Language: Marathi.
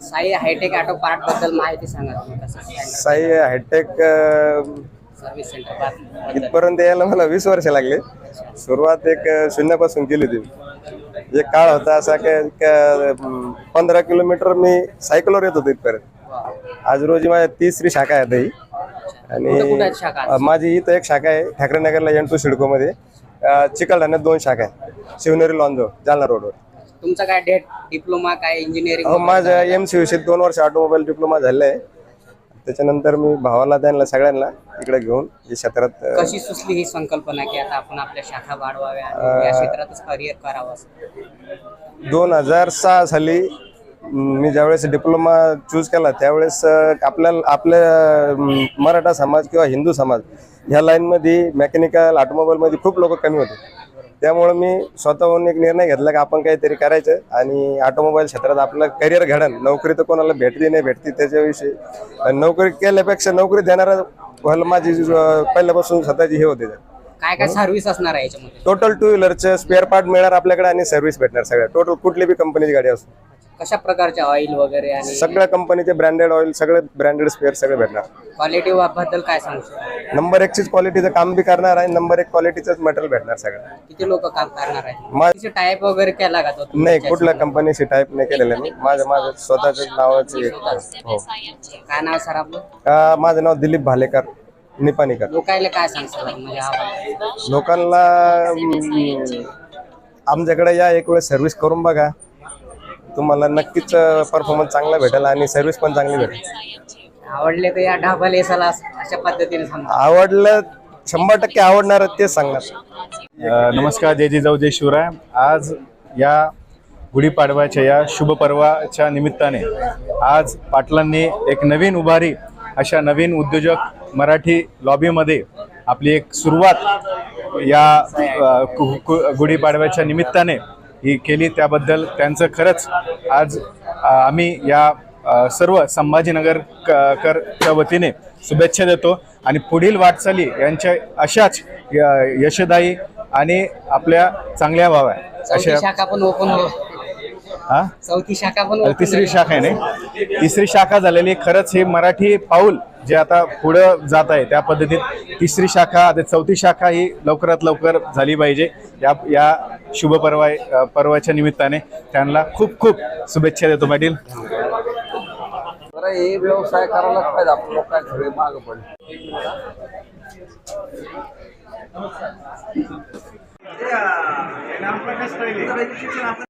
साई हायटेक ऑटो पार्ट बद्दल माहिती सांगा तुम्ही कसं साई हायटेक सर्व्हिस सेंटर इथपर्यंत यायला मला 20 वर्ष लागले. सुरुवात एक शून्यापासून केली होती. एक काळ होता असा की 15 किलोमीटर मी सायकलवर येत होतो इथपर्यंत. आज रोजी माझ्या 30री शाखा आहे ही. आणि माझी इथं एक शाखा आहे ठाकरेनगरला N2 सिडको मध्ये. चिखलठाण्यात 2 शाखा आहेत, शिवनेरी लॉन्जो जालना रोडवर. तुमचा काय डिप्लोमा काय इंजिनिअरिंग? माझं MCVC 2 वर्ष ऑटोमोबाईल डिप्लोमा झालेला आहे. त्याच्यानंतर मी भावाला त्यांना सगळ्यांना इकडे घेऊन या क्षेत्रात. कशी सुचली ही संकल्पना की आता आपण आपल्या शाखा वाढवाव्या आणि या क्षेत्रातच करिअर करावं? 2006 साली मी ज्यावेळेस डिप्लोमा चूज केला त्यावेळेस आपल्या मराठा समाज किंवा हिंदू समाज ह्या लाईनमध्ये मेकॅनिकल ऑटोमोबाईलमध्ये खूप लोक कमी होते. त्यामुळे मी स्वतःहून एक निर्णय घेतला की आपण काहीतरी करायचं आणि ऑटोमोबाईल क्षेत्रात आपलं करिअर घडण. नोकरी तर कोणाला भेटली नाही भेटती त्याच्याविषयी, नोकरी केल्यापेक्षा नोकरी देणारा व्हायला माझी पहिल्यापासून स्वतःची हे होते. काय काय सर्व्हिस असणार आहे याच्यामध्ये? टोटल 2 व्हीलरचे स्पेअर पार्ट मिळणार आपल्याकडे आणि सर्व्हिस भेटणार सगळ्या. टोटल कुठली बी कंपनीची गाडी असो, कशा प्रकारचे ऑइल वगैरे आणि सगळ्या कंपनीचे ब्रँडेड ऑइल, सगळे ब्रँडेड स्पेअर सगळे भेटणार. क्वालिटी बद्दल काय सांगू? नंबर 1 चीच क्वालिटीचं काम बी करणार आहे, नंबर 1 क्वालिटीचंच मटेरियल भेटणार सगळं. किती लोक काम करणार आहे? टाईप वगैरे केला का तो? नाही, कुठल्या कंपनीशी टाईप नाही केलेलं मी. माझं स्वतःच नावाचे. हो. काय नाव सर आपलं? माझं नाव दिलीप भालेकर निपाणीकर. लोकायला काय सांगता म्हणजे लोकांना आमच्याकडे या, एक वेळ सर्व्हिस करून बघा, तुम्हाला नक्कीच परफॉर्मन्स चांगला भेटेल आणि सर्व्हिस पण चांगली भेटेल. आवडले तर या ढाबल येसाला अशा पद्धतीने सांगा. आवडलं 100% आवडणार तेच सांगणार. नमस्कार, जय जिजाऊ जय शिवराय. आज या गुढीपाडव्याच्या या शुभ पर्वाच्या निमित्ताने आज पाटलांनी एक नवीन उभारी, अशा नवीन उद्योजक मराठी लॉबीमध्ये आपली एक सुरुवात या गुढीपाडव्याच्या निमित्ताने ही केली. त्याबद्दल त्यांचं खरंच आज आम्ही या सर्व संभाजीनगरकरच्या वतीने शुभेच्छा देतो आणि पुढील वाटचाली यांच्या अशाच यशदायी आणि आपल्या चांगल्या व्हाव्या. अशा शाखा पण ओपन हो. चौथी शाखा पण, तिसरी शाखा आहे नाही, तिसरी शाखा झालेली. खरंच हे मराठी पाऊल जे आता पुढं जात आहे त्या पद्धतीत तिसरी शाखा, आता चौथी शाखा ही लवकरात लवकर झाली पाहिजे. या शुभ पर्वाच्या निमित्ताने त्यांना खूप खूप शुभेच्छा देतो पाटील. हे व्यवसाय करायलाच पाहिजे, आपण लोक काय सगळे मागं पडले.